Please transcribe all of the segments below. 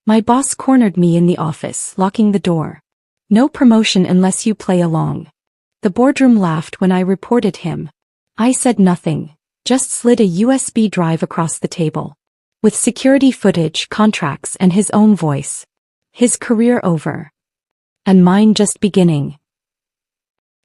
My boss cornered me in the office, locking the door. No promotion unless you play along. The boardroom laughed when I reported him. I said nothing, just slid a USB drive across the table. With security footage, contracts, and his own voice. His career over. And mine just beginning.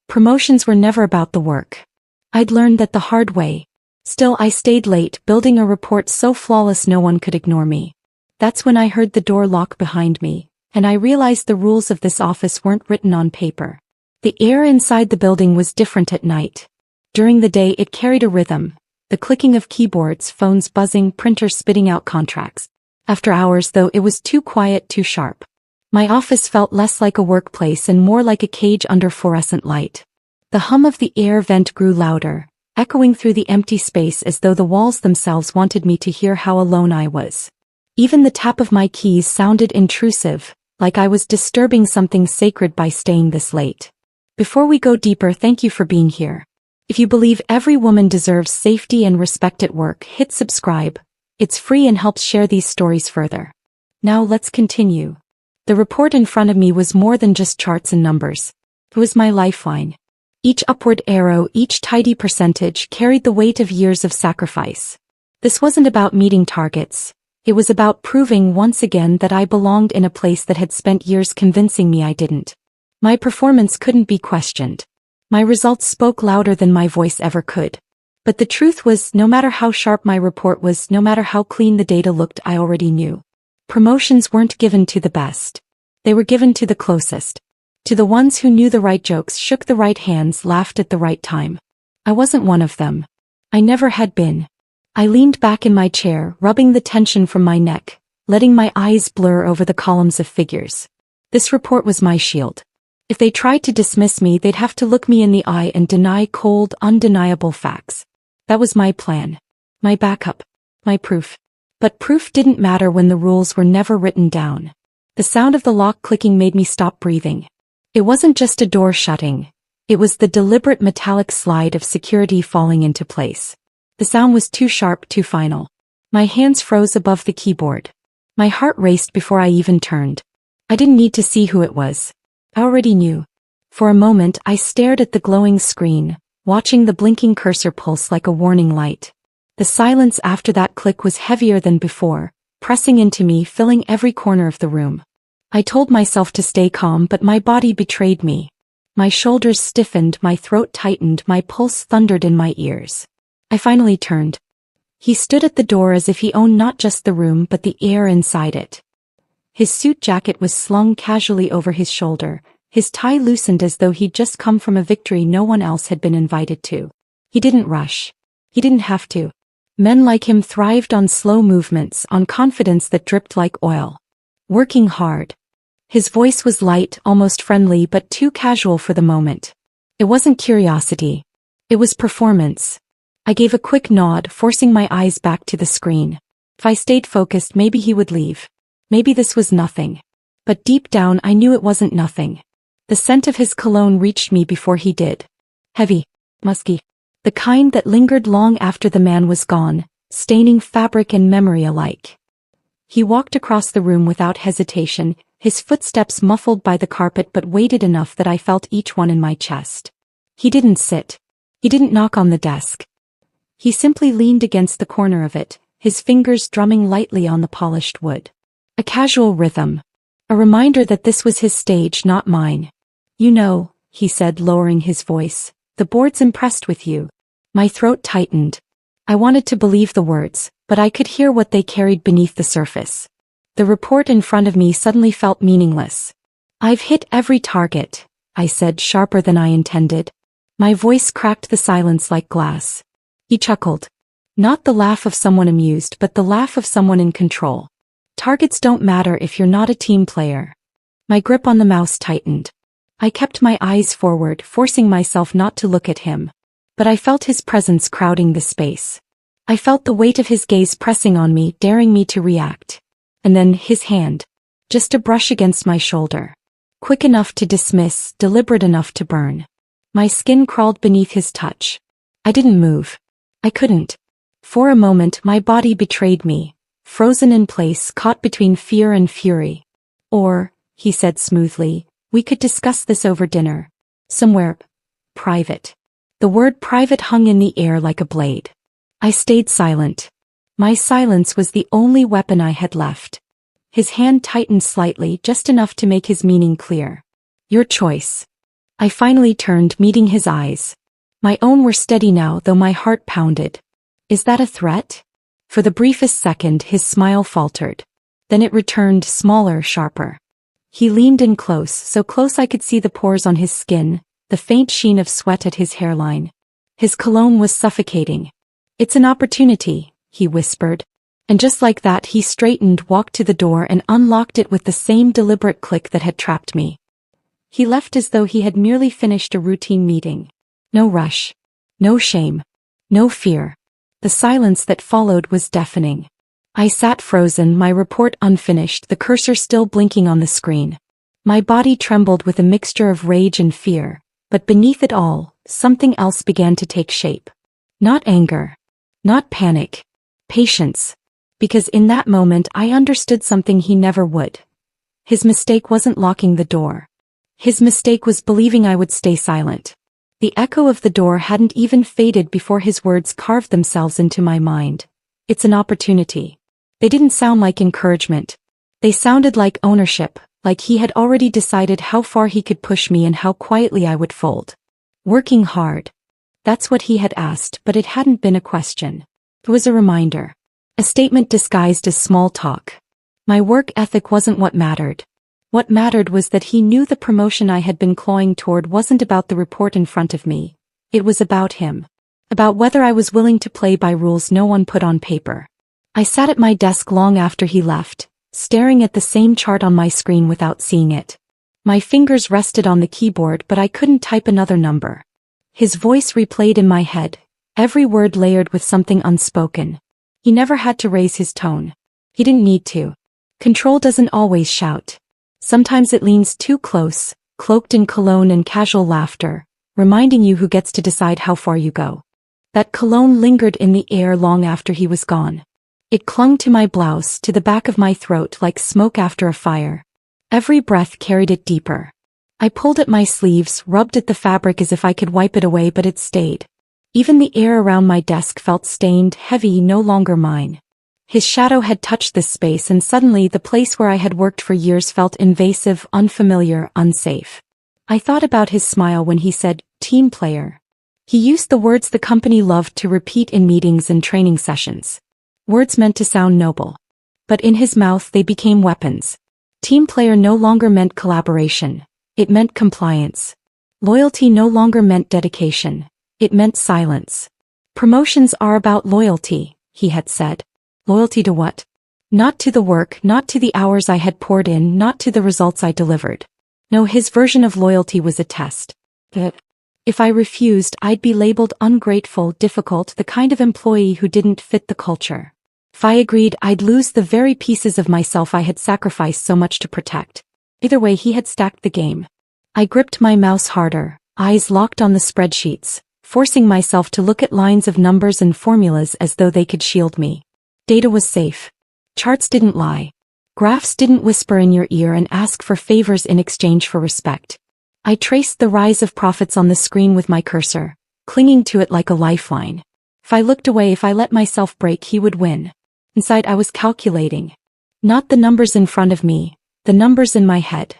Promotions were never about the work. I'd learned that the hard way. Still, I stayed late, building a report so flawless no one could ignore me. That's when I heard the door lock behind me, and I realized the rules of this office weren't written on paper. The air inside the building was different at night. During the day it carried a rhythm, the clicking of keyboards, phones buzzing, printers spitting out contracts. After hours, though, it was too quiet, too sharp. My office felt less like a workplace and more like a cage under fluorescent light. The hum of the air vent grew louder, echoing through the empty space as though the walls themselves wanted me to hear how alone I was. Even the tap of my keys sounded intrusive, like I was disturbing something sacred by staying this late. Before we go deeper, thank you for being here. If you believe every woman deserves safety and respect at work, hit subscribe. It's free and helps share these stories further. Now let's continue. The report in front of me was more than just charts and numbers. It was my lifeline. Each upward arrow, each tidy percentage carried the weight of years of sacrifice. This wasn't about meeting targets. It was about proving once again that I belonged in a place that had spent years convincing me I didn't. My performance couldn't be questioned. My results spoke louder than my voice ever could. But the truth was, no matter how sharp my report was, no matter how clean the data looked, I already knew. Promotions weren't given to the best. They were given to the closest. To the ones who knew the right jokes, shook the right hands, laughed at the right time. I wasn't one of them. I never had been. I leaned back in my chair, rubbing the tension from my neck, letting my eyes blur over the columns of figures. This report was my shield. If they tried to dismiss me, they'd have to look me in the eye and deny cold, undeniable facts. That was my plan. My backup. My proof. But proof didn't matter when the rules were never written down. The sound of the lock clicking made me stop breathing. It wasn't just a door shutting. It was the deliberate metallic slide of security falling into place. The sound was too sharp, too final. My hands froze above the keyboard. My heart raced before I even turned. I didn't need to see who it was. I already knew. For a moment I stared at the glowing screen, watching the blinking cursor pulse like a warning light. The silence after that click was heavier than before, pressing into me, filling every corner of the room. I told myself to stay calm, but my body betrayed me. My shoulders stiffened, my throat tightened, my pulse thundered in my ears. I finally turned. He stood at the door as if he owned not just the room but the air inside it. His suit jacket was slung casually over his shoulder, his tie loosened as though he'd just come from a victory no one else had been invited to. He didn't rush. He didn't have to. Men like him thrived on slow movements, on confidence that dripped like oil. Working hard. His voice was light, almost friendly, but too casual for the moment. It wasn't curiosity. It was performance. I gave a quick nod, forcing my eyes back to the screen. If I stayed focused, maybe he would leave. Maybe this was nothing. But deep down I knew it wasn't nothing. The scent of his cologne reached me before he did. Heavy. Musky. The kind that lingered long after the man was gone, staining fabric and memory alike. He walked across the room without hesitation, his footsteps muffled by the carpet but weighted enough that I felt each one in my chest. He didn't sit. He didn't knock on the desk. He simply leaned against the corner of it, his fingers drumming lightly on the polished wood. A casual rhythm. A reminder that this was his stage, not mine. You know, he said, lowering his voice, the board's impressed with you. My throat tightened. I wanted to believe the words, but I could hear what they carried beneath the surface. The report in front of me suddenly felt meaningless. I've hit every target, I said, sharper than I intended. My voice cracked the silence like glass. He chuckled. Not the laugh of someone amused, but the laugh of someone in control. Targets don't matter if you're not a team player. My grip on the mouse tightened. I kept my eyes forward, forcing myself not to look at him. But I felt his presence crowding the space. I felt the weight of his gaze pressing on me, daring me to react. And then his hand. Just a brush against my shoulder. Quick enough to dismiss, deliberate enough to burn. My skin crawled beneath his touch. I didn't move. I couldn't. For a moment my body betrayed me, frozen in place, caught between fear and fury. Or, he said smoothly, we could discuss this over dinner. Somewhere private. The word private hung in the air like a blade. I stayed silent. My silence was the only weapon I had left. His hand tightened slightly, just enough to make his meaning clear. Your choice. I finally turned, meeting his eyes. My own were steady now, though my heart pounded. Is that a threat? For the briefest second, his smile faltered. Then it returned, smaller, sharper. He leaned in close, so close I could see the pores on his skin, the faint sheen of sweat at his hairline. His cologne was suffocating. It's an opportunity, he whispered. And just like that, he straightened, walked to the door and unlocked it with the same deliberate click that had trapped me. He left as though he had merely finished a routine meeting. No rush. No shame. No fear. The silence that followed was deafening. I sat frozen, my report unfinished, the cursor still blinking on the screen. My body trembled with a mixture of rage and fear, but beneath it all, something else began to take shape. Not anger. Not panic. Patience. Because in that moment I understood something he never would. His mistake wasn't locking the door. His mistake was believing I would stay silent. The echo of the door hadn't even faded before his words carved themselves into my mind. It's an opportunity. They didn't sound like encouragement. They sounded like ownership, like he had already decided how far he could push me and how quietly I would fold. Working hard. That's what he had asked, but it hadn't been a question. It was a reminder. A statement disguised as small talk. My work ethic wasn't what mattered. What mattered was that he knew the promotion I had been clawing toward wasn't about the report in front of me. It was about him. About whether I was willing to play by rules no one put on paper. I sat at my desk long after he left, staring at the same chart on my screen without seeing it. My fingers rested on the keyboard, but I couldn't type another number. His voice replayed in my head, every word layered with something unspoken. He never had to raise his tone. He didn't need to. Control doesn't always shout. Sometimes it leans too close, cloaked in cologne and casual laughter, reminding you who gets to decide how far you go. That cologne lingered in the air long after he was gone. It clung to my blouse, to the back of my throat like smoke after a fire. Every breath carried it deeper. I pulled at my sleeves, rubbed at the fabric as if I could wipe it away, but it stayed. Even the air around my desk felt stained, heavy, no longer mine. His shadow had touched this space, and suddenly the place where I had worked for years felt invasive, unfamiliar, unsafe. I thought about his smile when he said, team player. He used the words the company loved to repeat in meetings and training sessions. Words meant to sound noble. But in his mouth they became weapons. Team player no longer meant collaboration. It meant compliance. Loyalty no longer meant dedication. It meant silence. Promotions are about loyalty, he had said. Loyalty to what? Not to the work, not to the hours I had poured in, not to the results I delivered. No, his version of loyalty was a test. If I refused, I'd be labeled ungrateful, difficult, the kind of employee who didn't fit the culture. If I agreed, I'd lose the very pieces of myself I had sacrificed so much to protect. Either way, he had stacked the game. I gripped my mouse harder, eyes locked on the spreadsheets, forcing myself to look at lines of numbers and formulas as though they could shield me. Data was safe. Charts didn't lie. Graphs didn't whisper in your ear and ask for favors in exchange for respect. I traced the rise of profits on the screen with my cursor, clinging to it like a lifeline. If I looked away, if I let myself break, he would win. Inside I was calculating. Not the numbers in front of me, the numbers in my head.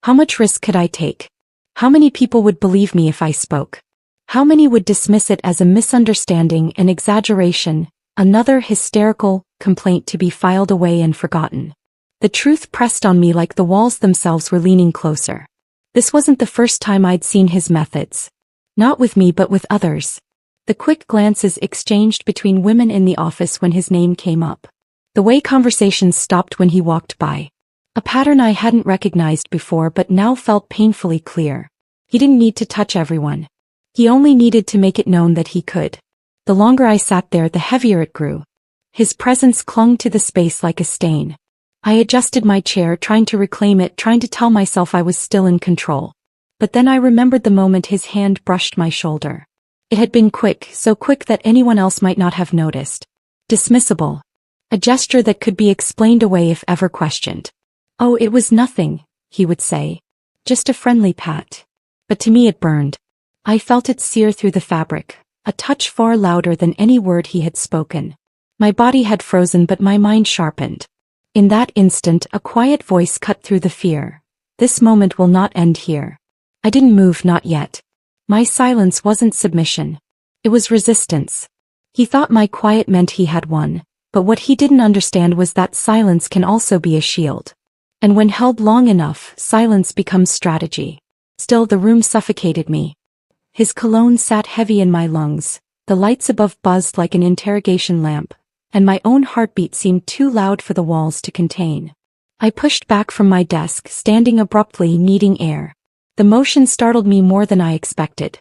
How much risk could I take? How many people would believe me if I spoke? How many would dismiss it as a misunderstanding, an exaggeration, another hysterical complaint to be filed away and forgotten? The truth pressed on me like the walls themselves were leaning closer. This wasn't the first time I'd seen his methods. Not with me, but with others. The quick glances exchanged between women in the office when his name came up. The way conversations stopped when he walked by. A pattern I hadn't recognized before but now felt painfully clear. He didn't need to touch everyone. He only needed to make it known that he could. The longer I sat there, the heavier it grew. His presence clung to the space like a stain. I adjusted my chair, trying to reclaim it, trying to tell myself I was still in control. But then I remembered the moment his hand brushed my shoulder. It had been quick, so quick that anyone else might not have noticed. Dismissible. A gesture that could be explained away if ever questioned. "Oh, it was nothing," he would say. "Just a friendly pat." But to me it burned. I felt it sear through the fabric, a touch far louder than any word he had spoken. My body had frozen but my mind sharpened. In that instant a quiet voice cut through the fear. "This moment will not end here." I didn't move, not yet. My silence wasn't submission. It was resistance. He thought my quiet meant he had won, but what he didn't understand was that silence can also be a shield. And when held long enough, silence becomes strategy. Still, the room suffocated me. His cologne sat heavy in my lungs, the lights above buzzed like an interrogation lamp, and my own heartbeat seemed too loud for the walls to contain. I pushed back from my desk, standing abruptly, needing air. The motion startled me more than I expected.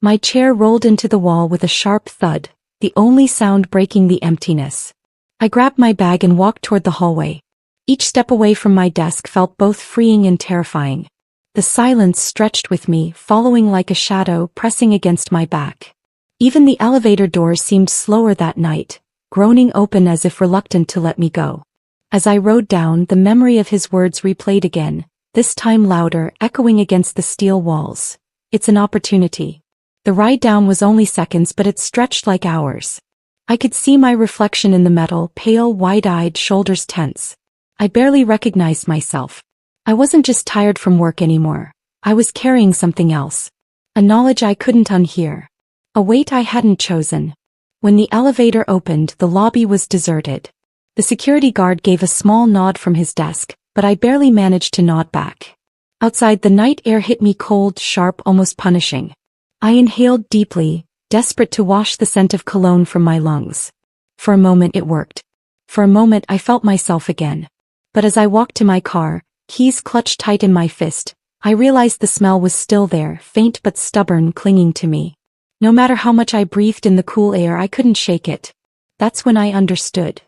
My chair rolled into the wall with a sharp thud, the only sound breaking the emptiness. I grabbed my bag and walked toward the hallway. Each step away from my desk felt both freeing and terrifying. The silence stretched with me, following like a shadow, pressing against my back. Even the elevator doors seemed slower that night, groaning open as if reluctant to let me go. As I rode down, the memory of his words replayed again, this time louder, echoing against the steel walls. "It's an opportunity." The ride down was only seconds, but it stretched like hours. I could see my reflection in the metal, pale, wide-eyed, shoulders tense. I barely recognized myself. I wasn't just tired from work anymore. I was carrying something else. A knowledge I couldn't unhear. A weight I hadn't chosen. When the elevator opened, the lobby was deserted. The security guard gave a small nod from his desk, but I barely managed to nod back. Outside, the night air hit me cold, sharp, almost punishing. I inhaled deeply, desperate to wash the scent of cologne from my lungs. For a moment it worked. For a moment I felt myself again. But as I walked to my car, keys clutched tight in my fist, I realized the smell was still there, faint but stubborn, clinging to me. No matter how much I breathed in the cool air, I couldn't shake it. That's when I understood.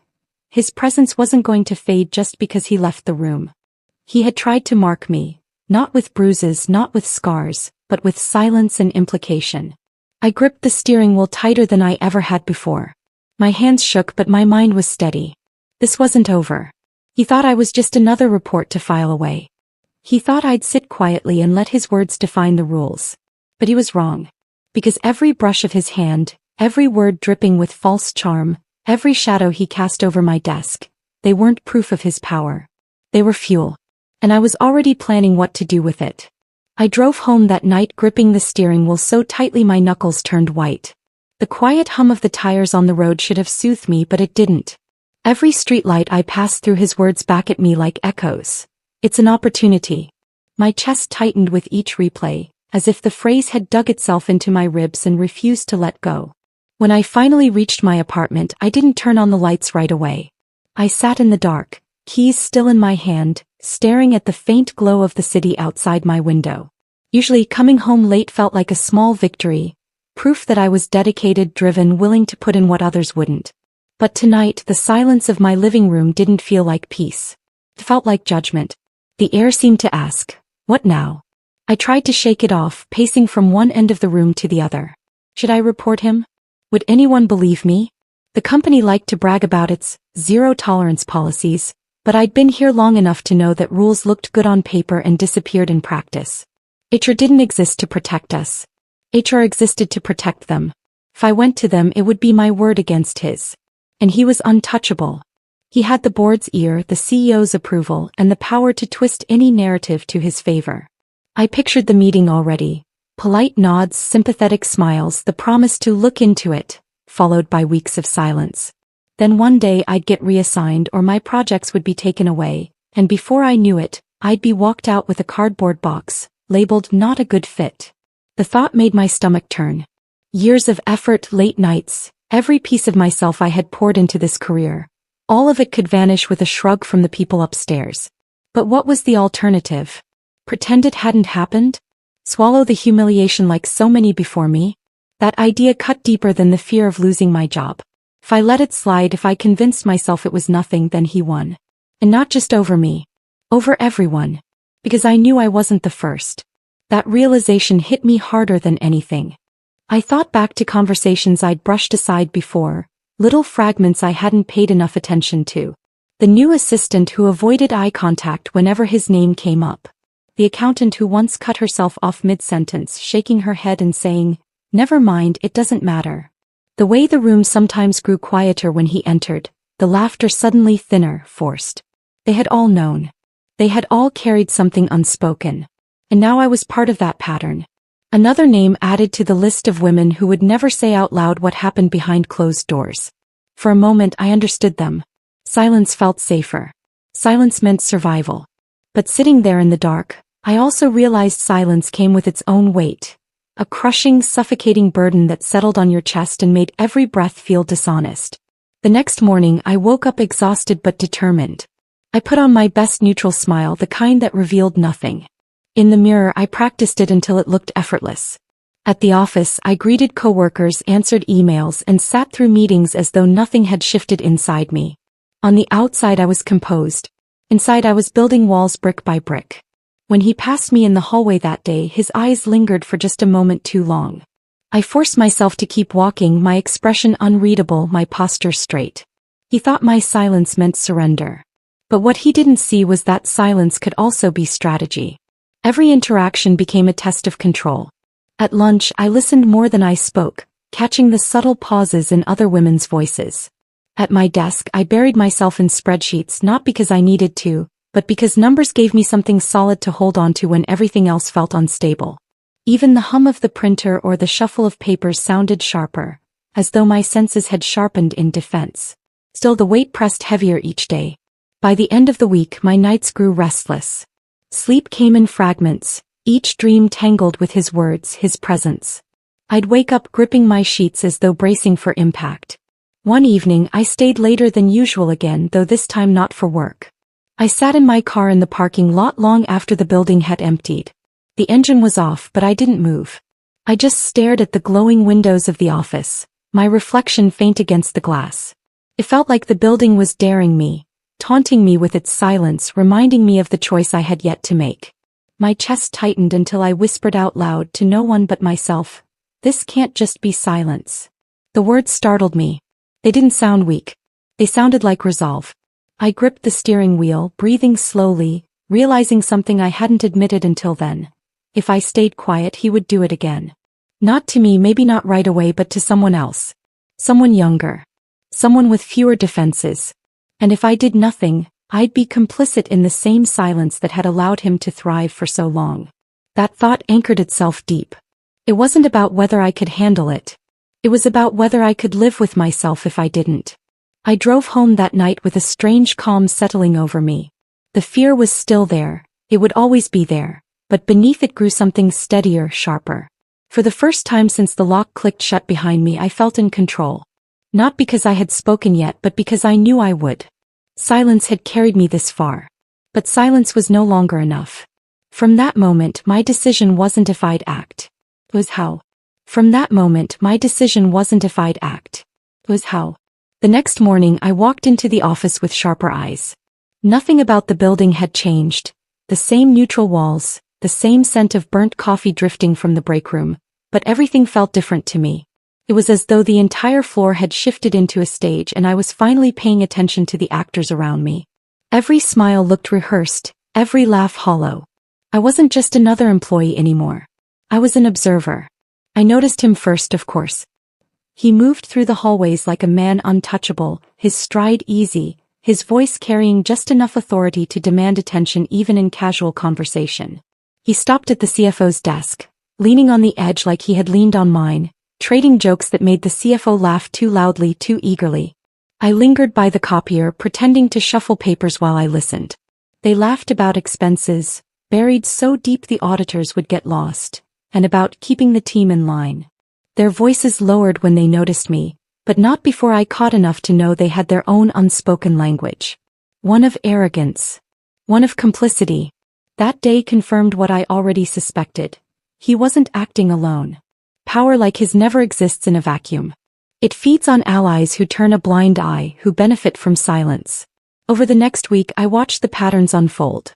His presence wasn't going to fade just because he left the room. He had tried to mark me, not with bruises, not with scars, but with silence and implication. I gripped the steering wheel tighter than I ever had before. My hands shook, but my mind was steady. This wasn't over. He thought I was just another report to file away. He thought I'd sit quietly and let his words define the rules. But he was wrong. Because every brush of his hand, every word dripping with false charm, every shadow he cast over my desk, they weren't proof of his power. They were fuel. And I was already planning what to do with it. I drove home that night, gripping the steering wheel so tightly my knuckles turned white. The quiet hum of the tires on the road should have soothed me, but it didn't. Every streetlight I passed through, his words back at me like echoes. "It's an opportunity." My chest tightened with each replay, as if the phrase had dug itself into my ribs and refused to let go. When I finally reached my apartment, I didn't turn on the lights right away. I sat in the dark, keys still in my hand, staring at the faint glow of the city outside my window. Usually coming home late felt like a small victory, proof that I was dedicated, driven, willing to put in what others wouldn't. But tonight, the silence of my living room didn't feel like peace. It felt like judgment. The air seemed to ask, "What now?" I tried to shake it off, pacing from one end of the room to the other. Should I report him? Would anyone believe me? The company liked to brag about its zero-tolerance policies, but I'd been here long enough to know that rules looked good on paper and disappeared in practice. HR didn't exist to protect us. HR existed to protect them. If I went to them, it would be my word against his. And he was untouchable. He had the board's ear, the CEO's approval, and the power to twist any narrative to his favor. I pictured the meeting already. Polite nods, sympathetic smiles, the promise to look into it, followed by weeks of silence. Then one day I'd get reassigned or my projects would be taken away, and before I knew it, I'd be walked out with a cardboard box, labeled "not a good fit." The thought made my stomach turn. Years of effort, late nights, every piece of myself I had poured into this career. All of it could vanish with a shrug from the people upstairs. But what was the alternative? Pretend it hadn't happened? Swallow the humiliation like so many before me? That idea cut deeper than the fear of losing my job. If I let it slide, if I convinced myself it was nothing, then he won. And not just over me. Over everyone. Because I knew I wasn't the first. That realization hit me harder than anything. I thought back to conversations I'd brushed aside before, little fragments I hadn't paid enough attention to. The new assistant who avoided eye contact whenever his name came up. The accountant who once cut herself off mid-sentence, shaking her head and saying, "Never mind, it doesn't matter." The way the room sometimes grew quieter when he entered, the laughter suddenly thinner, forced. They had all known. They had all carried something unspoken. And now I was part of that pattern. Another name added to the list of women who would never say out loud what happened behind closed doors. For a moment I understood them. Silence felt safer. Silence meant survival. But sitting there in the dark, I also realized silence came with its own weight. A crushing, suffocating burden that settled on your chest and made every breath feel dishonest. The next morning I woke up exhausted but determined. I put on my best neutral smile, the kind that revealed nothing. In the mirror I practiced it until it looked effortless. At the office I greeted coworkers, answered emails, and sat through meetings as though nothing had shifted inside me. On the outside I was composed. Inside I was building walls brick by brick. When he passed me in the hallway that day, his eyes lingered for just a moment too long. I forced myself to keep walking, my expression unreadable, my posture straight. He thought my silence meant surrender. But what he didn't see was that silence could also be strategy. Every interaction became a test of control. At lunch I listened more than I spoke, catching the subtle pauses in other women's voices. At my desk I buried myself in spreadsheets, not because I needed to, but because numbers gave me something solid to hold on to when everything else felt unstable. Even the hum of the printer or the shuffle of papers sounded sharper, as though my senses had sharpened in defense. Still the weight pressed heavier each day. By the end of the week my nights grew restless. Sleep came in fragments, each dream tangled with his words, his presence. I'd wake up gripping my sheets as though bracing for impact. One evening I stayed later than usual again, though this time not for work. I sat in my car in the parking lot long after the building had emptied. The engine was off, but I didn't move. I just stared at the glowing windows of the office, my reflection faint against the glass. It felt like the building was daring me, taunting me with its silence, reminding me of the choice I had yet to make. My chest tightened until I whispered out loud to no one but myself, "This can't just be silence." The words startled me. They didn't sound weak. They sounded like resolve. I gripped the steering wheel, breathing slowly, realizing something I hadn't admitted until then. If I stayed quiet, he would do it again. Not to me, maybe not right away, but to someone else. Someone younger. Someone with fewer defenses. And if I did nothing, I'd be complicit in the same silence that had allowed him to thrive for so long. That thought anchored itself deep. It wasn't about whether I could handle it. It was about whether I could live with myself if I didn't. I drove home that night with a strange calm settling over me. The fear was still there, it would always be there, but beneath it grew something steadier, sharper. For the first time since the lock clicked shut behind me, I felt in control. Not because I had spoken yet, but because I knew I would. Silence had carried me this far. But silence was no longer enough. From that moment, my decision wasn't if I'd act. It was how. From that moment, my decision wasn't if I'd act. It was how. The next morning I walked into the office with sharper eyes. Nothing about the building had changed. The same neutral walls, the same scent of burnt coffee drifting from the break room, but everything felt different to me. It was as though the entire floor had shifted into a stage and I was finally paying attention to the actors around me. Every smile looked rehearsed, every laugh hollow. I wasn't just another employee anymore. I was an observer. I noticed him first, of course. He moved through the hallways like a man untouchable, his stride easy, his voice carrying just enough authority to demand attention even in casual conversation. He stopped at the CFO's desk, leaning on the edge like he had leaned on mine, trading jokes that made the CFO laugh too loudly, too eagerly. I lingered by the copier, pretending to shuffle papers while I listened. They laughed about expenses, buried so deep the auditors would get lost, and about keeping the team in line. Their voices lowered when they noticed me, but not before I caught enough to know they had their own unspoken language. One of arrogance. One of complicity. That day confirmed what I already suspected. He wasn't acting alone. Power like his never exists in a vacuum. It feeds on allies who turn a blind eye, who benefit from silence. Over the next week I watched the patterns unfold.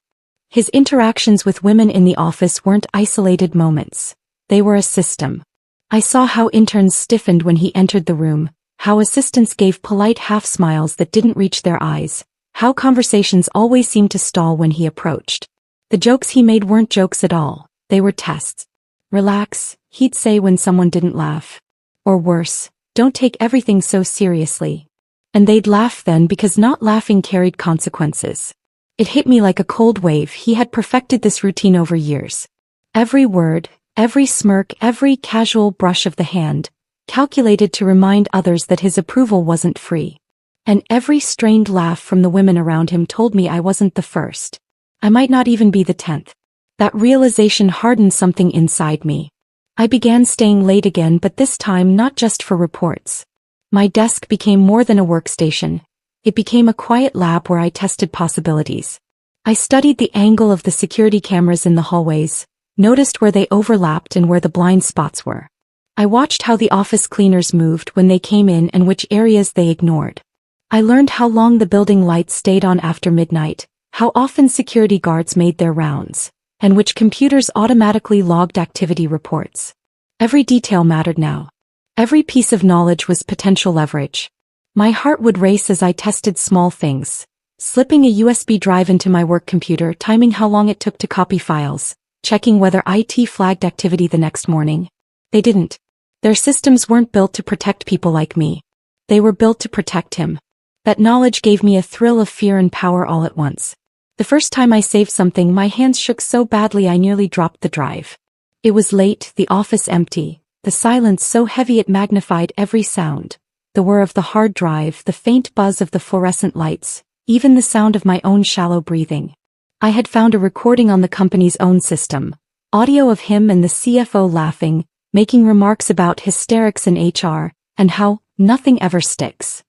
His interactions with women in the office weren't isolated moments. They were a system. I saw how interns stiffened when he entered the room, How assistants gave polite half-smiles that didn't reach their eyes. How conversations always seemed to stall when he approached. The jokes he made weren't jokes at all, they were tests. Relax, he'd say when someone didn't laugh. Or worse, don't take everything so seriously. And they'd laugh then because not laughing carried consequences. It hit me like a cold wave. He had perfected this routine over years. Every word, every smirk, every casual brush of the hand, calculated to remind others that his approval wasn't free. And every strained laugh from the women around him told me I wasn't the first. I might not even be the 10th. That realization hardened something inside me. I began staying late again, but this time not just for reports. My desk became more than a workstation. It became a quiet lab where I tested possibilities. I studied the angle of the security cameras in the hallways, noticed where they overlapped and where the blind spots were. I watched how the office cleaners moved when they came in and which areas they ignored. I learned how long the building lights stayed on after midnight, how often security guards made their rounds, and which computers automatically logged activity reports. Every detail mattered now. Every piece of knowledge was potential leverage. My heart would race as I tested small things, slipping a USB drive into my work computer, timing how long it took to copy files, checking whether IT flagged activity the next morning. They didn't. Their systems weren't built to protect people like me. They were built to protect him. That knowledge gave me a thrill of fear and power all at once. The first time I saved something, my hands shook so badly I nearly dropped the drive. It was late, the office empty, the silence so heavy it magnified every sound. The whir of the hard drive, the faint buzz of the fluorescent lights, even the sound of my own shallow breathing. I had found a recording on the company's own system, audio of him and the CFO laughing, making remarks about hysterics in HR, and how nothing ever sticks.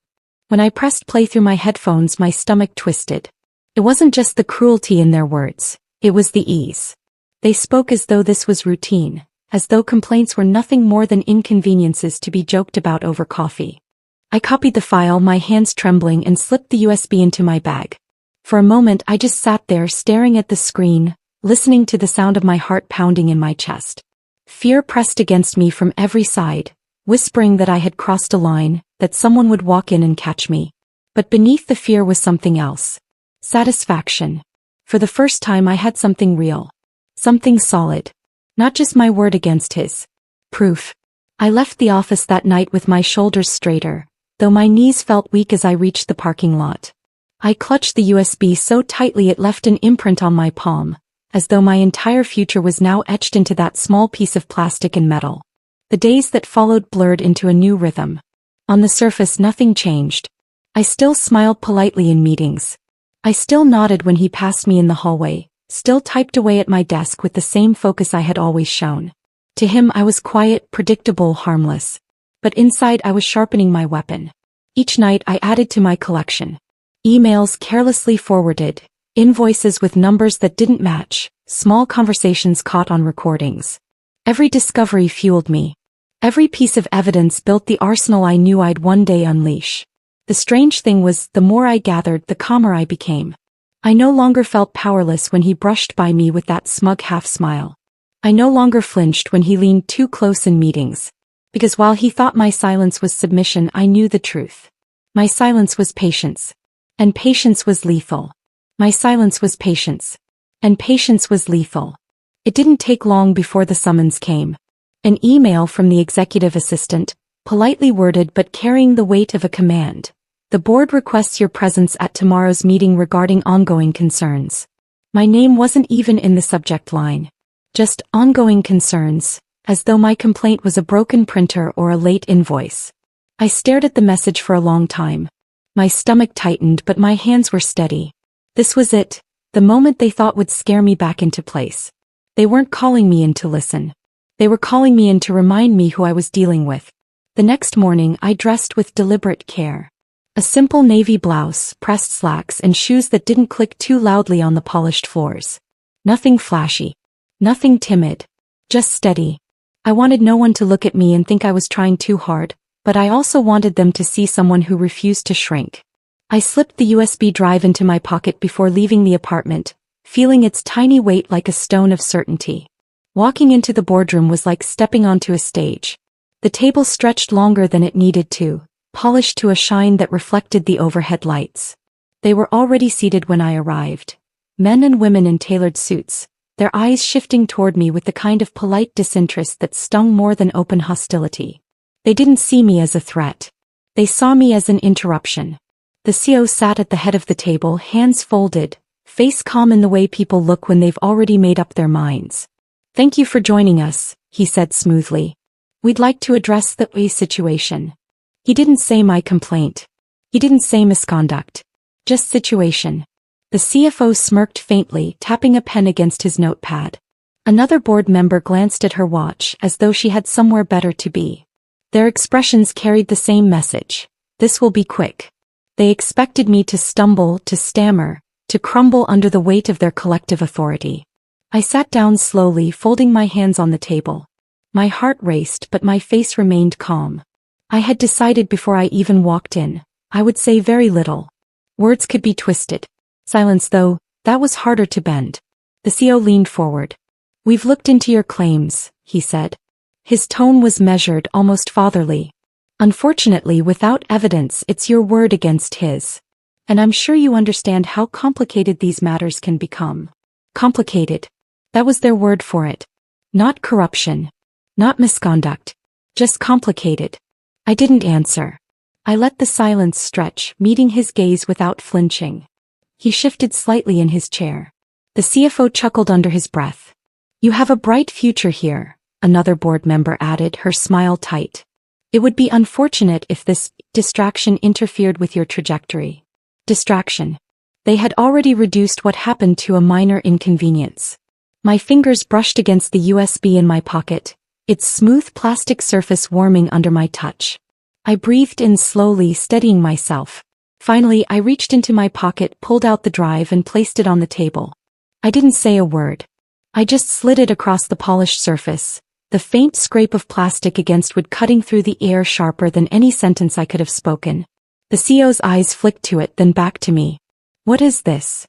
When I pressed play through my headphones, my stomach twisted. It wasn't just the cruelty in their words, it was the ease. They spoke as though this was routine, as though complaints were nothing more than inconveniences to be joked about over coffee. I copied the file, my hands trembling, and slipped the USB into my bag. For a moment I just sat there staring at the screen, listening to the sound of my heart pounding in my chest. Fear pressed against me from every side, whispering that I had crossed a line, that someone would walk in and catch me. But beneath the fear was something else. Satisfaction. For the first time I had something real. Something solid. Not just my word against his. Proof. I left the office that night with my shoulders straighter, though my knees felt weak as I reached the parking lot. I clutched the USB so tightly it left an imprint on my palm, as though my entire future was now etched into that small piece of plastic and metal. The days that followed blurred into a new rhythm. On the surface nothing changed. I still smiled politely in meetings. I still nodded when he passed me in the hallway, still typed away at my desk with the same focus I had always shown. To him I was quiet, predictable, harmless. But inside I was sharpening my weapon. Each night I added to my collection. Emails carelessly forwarded, invoices with numbers that didn't match, small conversations caught on recordings. Every discovery fueled me. Every piece of evidence built the arsenal I knew I'd one day unleash. The strange thing was, the more I gathered, the calmer I became. I no longer felt powerless when he brushed by me with that smug half-smile. I no longer flinched when he leaned too close in meetings. Because while he thought my silence was submission, I knew the truth. My silence was patience. And patience was lethal. My silence was patience. And patience was lethal. It didn't take long before the summons came. An email from the executive assistant, politely worded but carrying the weight of a command. The board requests your presence at tomorrow's meeting regarding ongoing concerns. My name wasn't even in the subject line. Just ongoing concerns, as though my complaint was a broken printer or a late invoice. I stared at the message for a long time. My stomach tightened but my hands were steady. This was it, the moment they thought would scare me back into place. They weren't calling me in to listen. They were calling me in to remind me who I was dealing with. The next morning I dressed with deliberate care. A simple navy blouse, pressed slacks, and shoes that didn't click too loudly on the polished floors. Nothing flashy. Nothing timid. Just steady. I wanted no one to look at me and think I was trying too hard, but I also wanted them to see someone who refused to shrink. I slipped the USB drive into my pocket before leaving the apartment, feeling its tiny weight like a stone of certainty. Walking into the boardroom was like stepping onto a stage. The table stretched longer than it needed to, polished to a shine that reflected the overhead lights. They were already seated when I arrived. Men and women in tailored suits, their eyes shifting toward me with the kind of polite disinterest that stung more than open hostility. They didn't see me as a threat. They saw me as an interruption. The CEO sat at the head of the table, hands folded, face calm in the way people look when they've already made up their minds. "Thank you for joining us," he said smoothly. "We'd like to address the situation." He didn't say my complaint. He didn't say misconduct. Just situation. The CFO smirked faintly, tapping a pen against his notepad. Another board member glanced at her watch as though she had somewhere better to be. Their expressions carried the same message. This will be quick. They expected me to stumble, to stammer, to crumble under the weight of their collective authority. I sat down slowly, folding my hands on the table. My heart raced, but my face remained calm. I had decided before I even walked in, I would say very little. Words could be twisted. Silence, though, that was harder to bend. The CEO leaned forward. "We've looked into your claims," he said. His tone was measured, almost fatherly. "Unfortunately, without evidence, it's your word against his. And I'm sure you understand how complicated these matters can become." Complicated. That was their word for it. Not corruption. Not misconduct. Just complicated. I didn't answer. I let the silence stretch, meeting his gaze without flinching. He shifted slightly in his chair. The CFO chuckled under his breath. "You have a bright future here," another board member added, her smile tight. "It would be unfortunate if this distraction interfered with your trajectory." Distraction. They had already reduced what happened to a minor inconvenience. My fingers brushed against the USB in my pocket, its smooth plastic surface warming under my touch. I breathed in slowly, steadying myself. Finally, I reached into my pocket, pulled out the drive and placed it on the table. I didn't say a word. I just slid it across the polished surface, the faint scrape of plastic against wood cutting through the air sharper than any sentence I could have spoken. The CEO's eyes flicked to it, then back to me. "What is this?"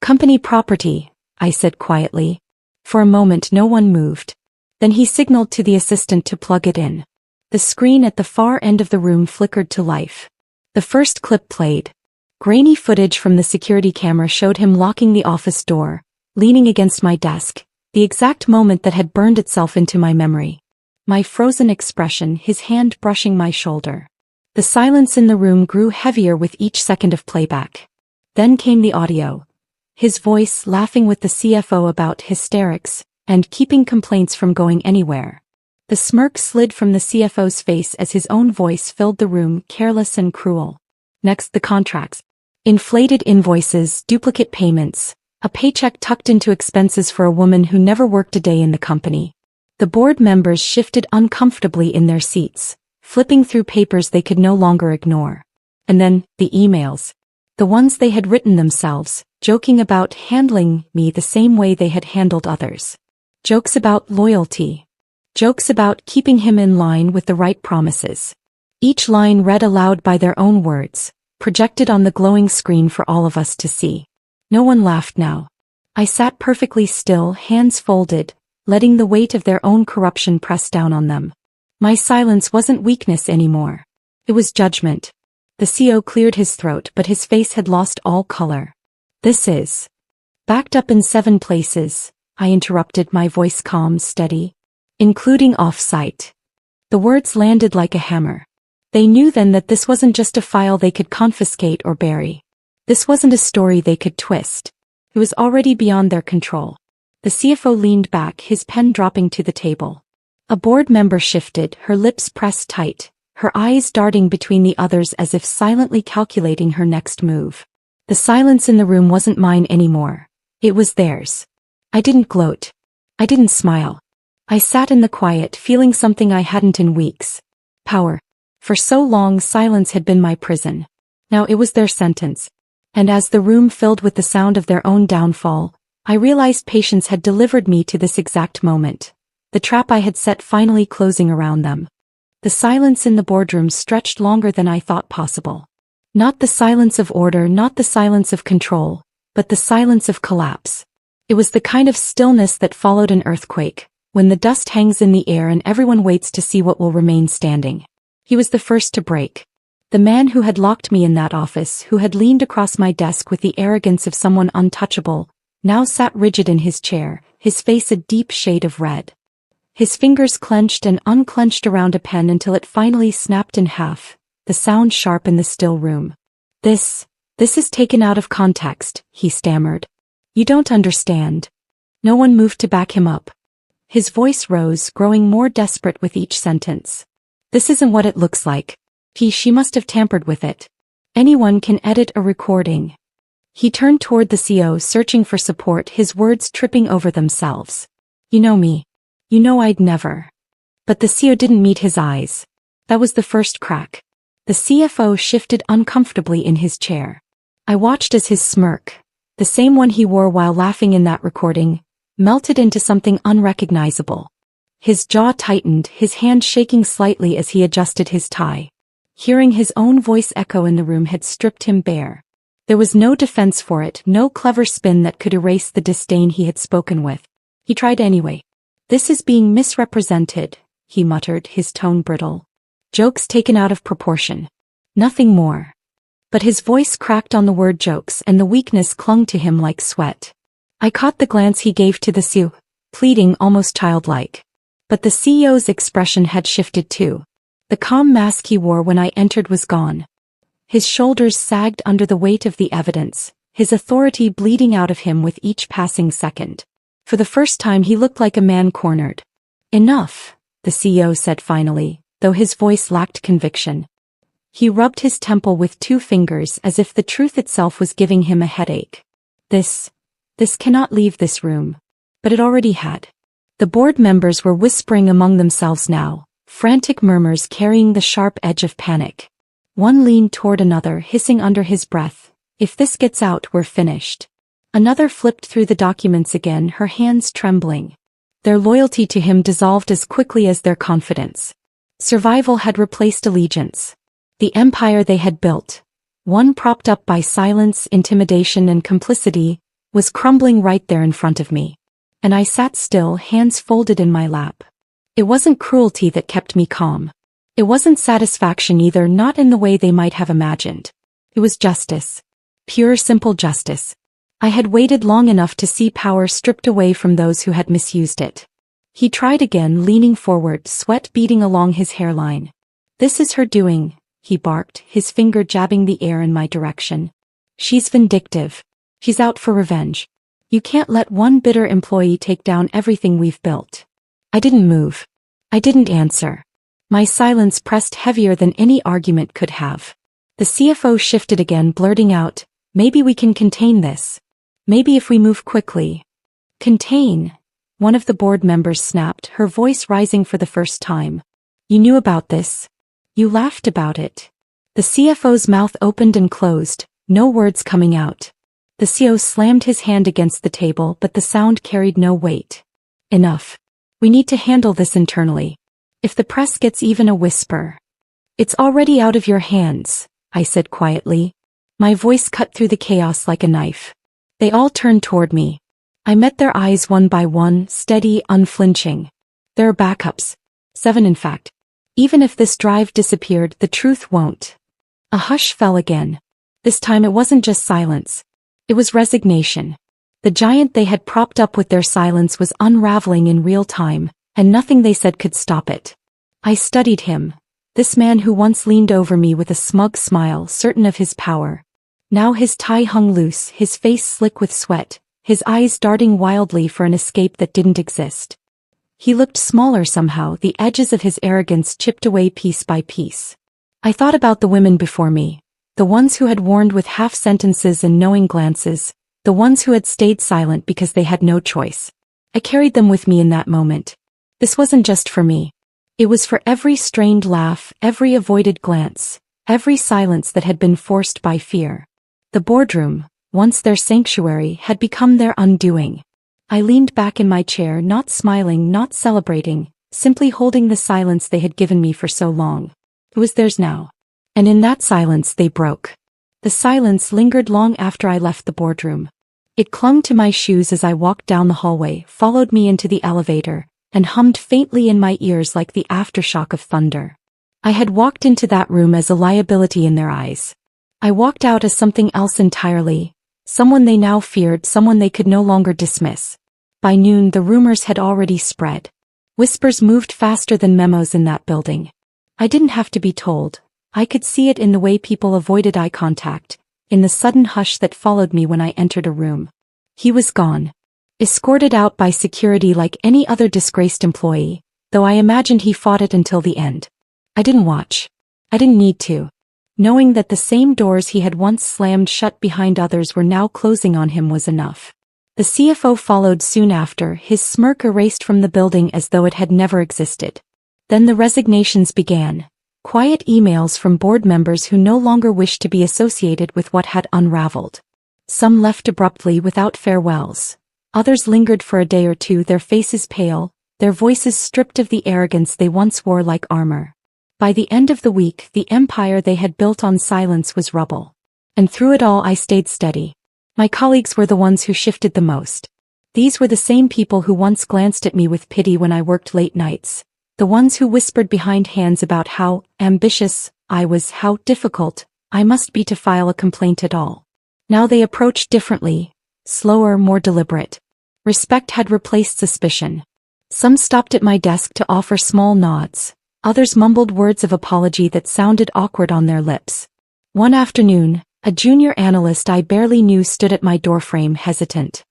"Company property," I said quietly. For a moment no one moved. Then he signaled to the assistant to plug it in. The screen at the far end of the room flickered to life. The first clip played. Grainy footage from the security camera showed him locking the office door, leaning against my desk, the exact moment that had burned itself into my memory. My frozen expression, his hand brushing my shoulder. The silence in the room grew heavier with each second of playback. Then came the audio. His voice laughing with the CFO about hysterics and keeping complaints from going anywhere. The smirk slid from the CFO's face as his own voice filled the room, careless and cruel. Next, the contracts. Inflated invoices, duplicate payments, a paycheck tucked into expenses for a woman who never worked a day in the company. The board members shifted uncomfortably in their seats, flipping through papers they could no longer ignore. And then, the emails. The ones they had written themselves, joking about handling me the same way they had handled others. Jokes about loyalty. Jokes about keeping him in line with the right promises. Each line read aloud by their own words, projected on the glowing screen for all of us to see. No one laughed now. I sat perfectly still, hands folded, letting the weight of their own corruption press down on them. My silence wasn't weakness anymore. It was judgment. The CEO cleared his throat, but his face had lost all color. "This is backed up in 7 places," I interrupted, my voice calm, steady. "Including off-site." The words landed like a hammer. They knew then that this wasn't just a file they could confiscate or bury. This wasn't a story they could twist. It was already beyond their control. The CFO leaned back, his pen dropping to the table. A board member shifted, her lips pressed tight, her eyes darting between the others as if silently calculating her next move. The silence in the room wasn't mine anymore. It was theirs. I didn't gloat. I didn't smile. I sat in the quiet, feeling something I hadn't in weeks. Power. For so long, silence had been my prison. Now it was their sentence. And as the room filled with the sound of their own downfall, I realized patience had delivered me to this exact moment. The trap I had set finally closing around them. The silence in the boardroom stretched longer than I thought possible. Not the silence of order, not the silence of control, but the silence of collapse. It was the kind of stillness that followed an earthquake, when the dust hangs in the air and everyone waits to see what will remain standing. He was the first to break. The man who had locked me in that office, who had leaned across my desk with the arrogance of someone untouchable, now sat rigid in his chair, his face a deep shade of red. His fingers clenched and unclenched around a pen until it finally snapped in half, the sound sharp in the still room. This is taken out of context," he stammered. "You don't understand." No one moved to back him up. His voice rose, growing more desperate with each sentence. "This isn't what it looks like. She must have tampered with it. Anyone can edit a recording." He turned toward the CO, searching for support, his words tripping over themselves. "You know me. You know I'd never." But the CO didn't meet his eyes. That was the first crack. The CFO shifted uncomfortably in his chair. I watched as his smirk, the same one he wore while laughing in that recording, melted into something unrecognizable. His jaw tightened, his hand shaking slightly as he adjusted his tie. Hearing his own voice echo in the room had stripped him bare. There was no defense for it, no clever spin that could erase the disdain he had spoken with. He tried anyway. "This is being misrepresented," he muttered, his tone brittle. "Jokes taken out of proportion. Nothing more." But his voice cracked on the word jokes, and the weakness clung to him like sweat. I caught the glance he gave to the CEO, pleading, almost childlike. But the CEO's expression had shifted too. The calm mask he wore when I entered was gone. His shoulders sagged under the weight of the evidence, his authority bleeding out of him with each passing second. For the first time he looked like a man cornered. "Enough," the CEO said finally, though his voice lacked conviction. He rubbed his temple with 2 fingers as if the truth itself was giving him a headache. This cannot leave this room." But it already had. The board members were whispering among themselves now, frantic murmurs carrying the sharp edge of panic. One leaned toward another, hissing under his breath, "If this gets out, we're finished." Another flipped through the documents again, her hands trembling. Their loyalty to him dissolved as quickly as their confidence. Survival had replaced allegiance. The empire they had built, one propped up by silence, intimidation, and complicity, was crumbling right there in front of me. And I sat still, hands folded in my lap. It wasn't cruelty that kept me calm. It wasn't satisfaction either, not in the way they might have imagined. It was justice. Pure, simple justice. I had waited long enough to see power stripped away from those who had misused it. He tried again, leaning forward, sweat beading along his hairline. "This is her doing," he barked, his finger jabbing the air in my direction. "She's vindictive. She's out for revenge. You can't let one bitter employee take down everything we've built." I didn't move. I didn't answer. My silence pressed heavier than any argument could have. The CFO shifted again, blurting out, "Maybe we can contain this. Maybe if we move quickly." "Contain?" One of the board members snapped, her voice rising for the first time. "You knew about this. You laughed about it." The CFO's mouth opened and closed, no words coming out. The CEO slammed his hand against the table, but the sound carried no weight. "Enough. We need to handle this internally. If the press gets even a whisper." "It's already out of your hands," I said quietly. My voice cut through the chaos like a knife. They all turned toward me. I met their eyes one by one, steady, unflinching. "There are backups. 7 in fact. Even if this drive disappeared, the truth won't." A hush fell again. This time it wasn't just silence. It was resignation. The giant they had propped up with their silence was unraveling in real time, and nothing they said could stop it. I studied him, this man who once leaned over me with a smug smile, certain of his power. Now his tie hung loose, his face slick with sweat, his eyes darting wildly for an escape that didn't exist. He looked smaller somehow, the edges of his arrogance chipped away piece by piece. I thought about the women before me, the ones who had warned with half sentences and knowing glances, the ones who had stayed silent because they had no choice. I carried them with me in that moment. This wasn't just for me. It was for every strained laugh, every avoided glance, every silence that had been forced by fear. The boardroom, once their sanctuary, had become their undoing. I leaned back in my chair, not smiling, not celebrating, simply holding the silence they had given me for so long. It was theirs now. And in that silence they broke. The silence lingered long after I left the boardroom. It clung to my shoes as I walked down the hallway, followed me into the elevator, and hummed faintly in my ears like the aftershock of thunder. I had walked into that room as a liability in their eyes. I walked out as something else entirely, someone they now feared, someone they could no longer dismiss. By noon the rumors had already spread. Whispers moved faster than memos in that building. I didn't have to be told. I could see it in the way people avoided eye contact, in the sudden hush that followed me when I entered a room. He was gone. Escorted out by security like any other disgraced employee, though I imagined he fought it until the end. I didn't watch. I didn't need to. Knowing that the same doors he had once slammed shut behind others were now closing on him was enough. The CFO followed soon after, his smirk erased from the building as though it had never existed. Then the resignations began. Quiet emails from board members who no longer wished to be associated with what had unraveled. Some left abruptly without farewells. Others lingered for a day or two, their faces pale, their voices stripped of the arrogance they once wore like armor. By the end of the week, the empire they had built on silence was rubble. And through it all I stayed steady. My colleagues were the ones who shifted the most. These were the same people who once glanced at me with pity when I worked late nights. The ones who whispered behind hands about how ambitious I was, how difficult I must be to file a complaint at all. Now they approached differently, slower, more deliberate. Respect had replaced suspicion. Some stopped at my desk to offer small nods. Others mumbled words of apology that sounded awkward on their lips. One afternoon, a junior analyst I barely knew stood at my doorframe, hesitant.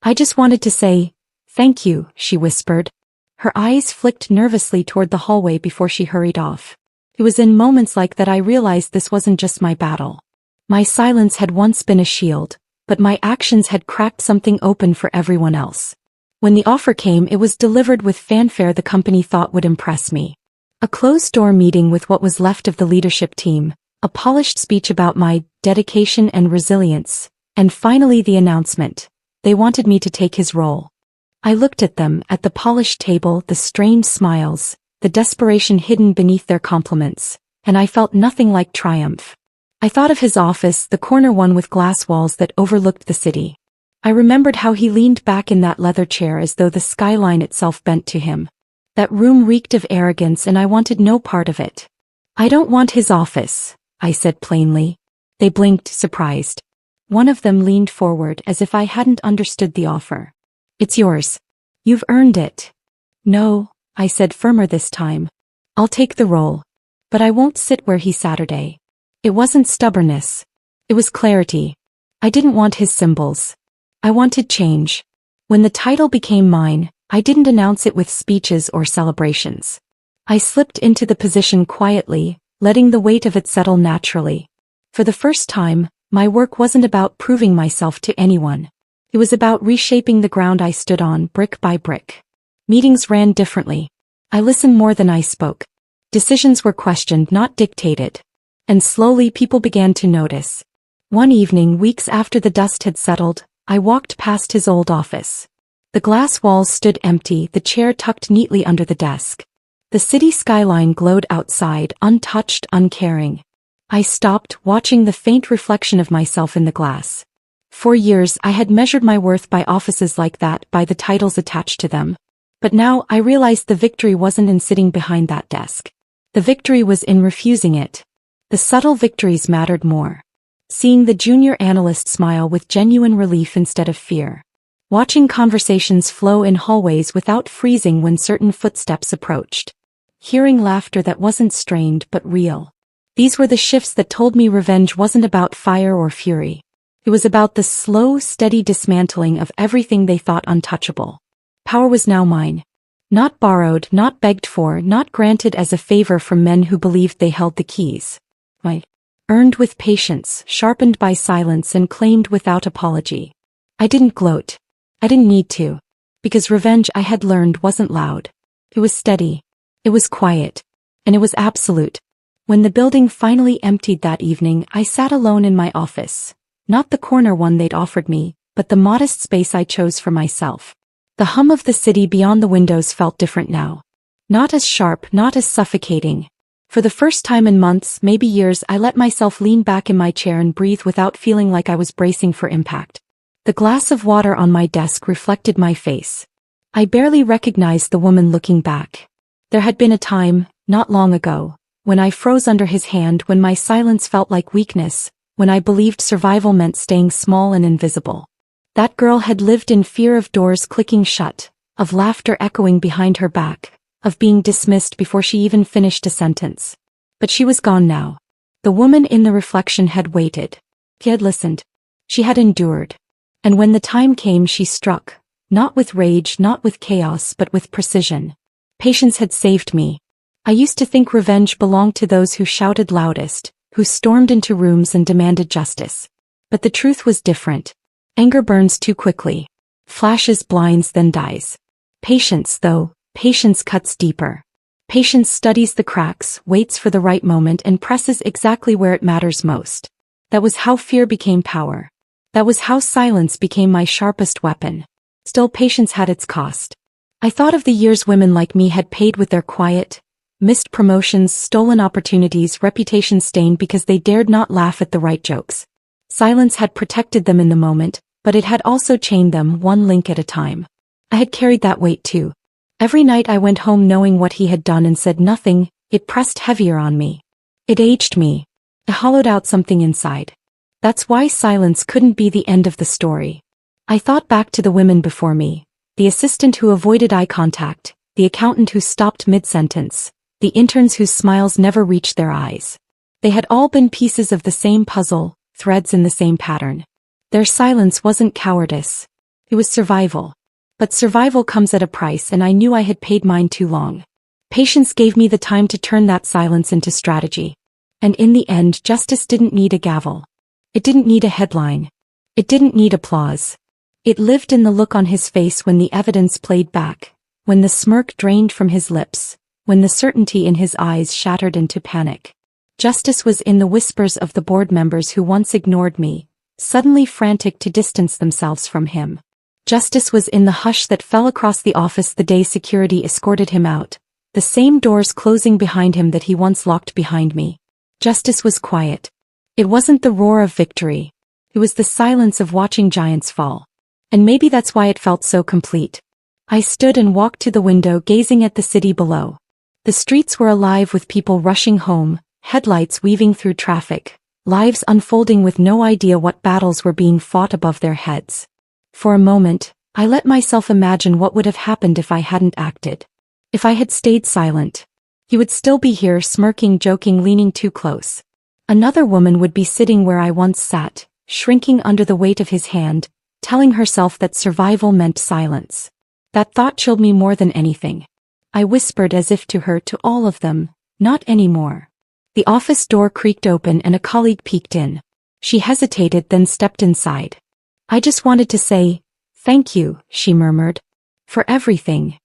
"I just wanted to say, thank you," she whispered. Her eyes flicked nervously toward the hallway before she hurried off. It was in moments like that I realized this wasn't just my battle. My silence had once been a shield, but my actions had cracked something open for everyone else. When the offer came, it was delivered with fanfare the company thought would impress me. A closed-door meeting with what was left of the leadership team, a polished speech about my dedication and resilience, and finally the announcement. They wanted me to take his role. I looked at them, at the polished table, the strained smiles, the desperation hidden beneath their compliments, and I felt nothing like triumph. I thought of his office, the corner one with glass walls that overlooked the city. I remembered how he leaned back in that leather chair as though the skyline itself bent to him. That room reeked of arrogance and I wanted no part of it. "I don't want his office," I said plainly. They blinked, surprised. One of them leaned forward as if I hadn't understood the offer. "It's yours. You've earned it." "No," I said firmer this time. "I'll take the role. But I won't sit where he Saturday." It wasn't stubbornness. It was clarity. I didn't want his symbols. I wanted change. When the title became mine, I didn't announce it with speeches or celebrations. I slipped into the position quietly, letting the weight of it settle naturally. For the first time, my work wasn't about proving myself to anyone. It was about reshaping the ground I stood on, brick by brick. Meetings ran differently. I listened more than I spoke. Decisions were questioned, not dictated. And slowly people began to notice. One evening, weeks after the dust had settled, I walked past his old office. The glass walls stood empty, the chair tucked neatly under the desk. The city skyline glowed outside, untouched, uncaring. I stopped, watching the faint reflection of myself in the glass. For years I had measured my worth by offices like that, by the titles attached to them. But now I realized the victory wasn't in sitting behind that desk. The victory was in refusing it. The subtle victories mattered more. Seeing the junior analyst smile with genuine relief instead of fear. Watching conversations flow in hallways without freezing when certain footsteps approached. Hearing laughter that wasn't strained but real. These were the shifts that told me revenge wasn't about fire or fury. It was about the slow, steady dismantling of everything they thought untouchable. Power was now mine. Not borrowed, not begged for, not granted as a favor from men who believed they held the keys. Earned with patience, sharpened by silence, and claimed without apology. I didn't gloat. I didn't need to. Because revenge, I had learned, wasn't loud. It was steady. It was quiet. And it was absolute. When the building finally emptied that evening, I sat alone in my office. Not the corner one they'd offered me, but the modest space I chose for myself. The hum of the city beyond the windows felt different now. Not as sharp, not as suffocating. For the first time in months, maybe years, I let myself lean back in my chair and breathe without feeling like I was bracing for impact. The glass of water on my desk reflected my face. I barely recognized the woman looking back. There had been a time, not long ago, when I froze under his hand, when my silence felt like weakness, when I believed survival meant staying small and invisible. That girl had lived in fear of doors clicking shut, of laughter echoing behind her back, of being dismissed before she even finished a sentence. But she was gone now. The woman in the reflection had waited. She had listened. She had endured. And when the time came, she struck, not with rage, not with chaos, but with precision. Patience had saved me. I used to think revenge belonged to those who shouted loudest, who stormed into rooms and demanded justice. But the truth was different. Anger burns too quickly. Flashes, blinds, then dies. Patience, though, patience cuts deeper. Patience studies the cracks, waits for the right moment, and presses exactly where it matters most. That was how fear became power. That was how silence became my sharpest weapon. Still, patience had its cost. I thought of the years women like me had paid with their quiet, missed promotions, stolen opportunities, reputation stained because they dared not laugh at the right jokes. Silence had protected them in the moment, but it had also chained them, one link at a time. I had carried that weight too. Every night I went home knowing what he had done and said nothing. It pressed heavier on me. It aged me. It hollowed out something inside. That's why silence couldn't be the end of the story. I thought back to the women before me. The assistant who avoided eye contact, the accountant who stopped mid-sentence, the interns whose smiles never reached their eyes. They had all been pieces of the same puzzle, threads in the same pattern. Their silence wasn't cowardice. It was survival. But survival comes at a price, and I knew I had paid mine too long. Patience gave me the time to turn that silence into strategy. And in the end, justice didn't need a gavel. It didn't need a headline. It didn't need applause. It lived in the look on his face when the evidence played back, when the smirk drained from his lips, when the certainty in his eyes shattered into panic. Justice was in the whispers of the board members who once ignored me, suddenly frantic to distance themselves from him. Justice was in the hush that fell across the office the day security escorted him out, the same doors closing behind him that he once locked behind me. Justice was quiet. It wasn't the roar of victory. It was the silence of watching giants fall. And maybe that's why it felt so complete. I stood and walked to the window, gazing at the city below. The streets were alive with people rushing home, headlights weaving through traffic, lives unfolding with no idea what battles were being fought above their heads. For a moment, I let myself imagine what would have happened if I hadn't acted. If I had stayed silent. He would still be here, smirking, joking, leaning too close. Another woman would be sitting where I once sat, shrinking under the weight of his hand, telling herself that survival meant silence. That thought chilled me more than anything. I whispered as if to her, to all of them, not anymore. The office door creaked open and a colleague peeked in. She hesitated, then stepped inside. I just wanted to say, "Thank you," she murmured. "For everything."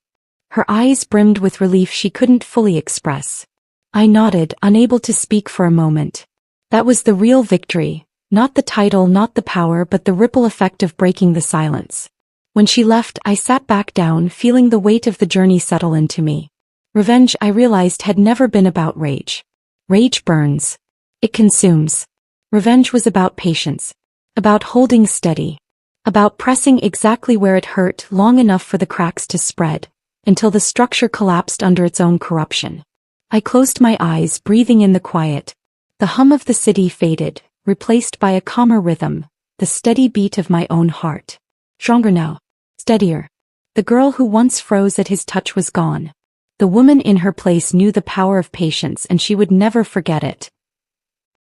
Her eyes brimmed with relief she couldn't fully express. I nodded, unable to speak for a moment. That was the real victory, not the title, not the power, but the ripple effect of breaking the silence. When she left, I sat back down, feeling the weight of the journey settle into me. Revenge, I realized, had never been about rage. Rage burns. It consumes. Revenge was about patience. About holding steady. About pressing exactly where it hurt, long enough for the cracks to spread, until the structure collapsed under its own corruption. I closed my eyes, breathing in the quiet. The hum of the city faded, replaced by a calmer rhythm, the steady beat of my own heart. Stronger now. Steadier. The girl who once froze at his touch was gone. The woman in her place knew the power of patience, and she would never forget it.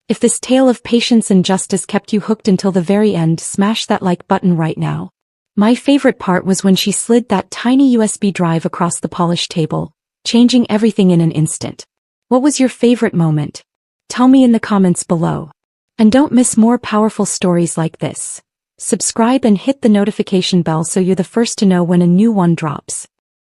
If this tale of patience and justice kept you hooked until the very end, smash that like button right now. My favorite part was when she slid that tiny USB drive across the polished table, changing everything in an instant. What was your favorite moment? Tell me in the comments below. And don't miss more powerful stories like this. Subscribe and hit the notification bell so you're the first to know when a new one drops.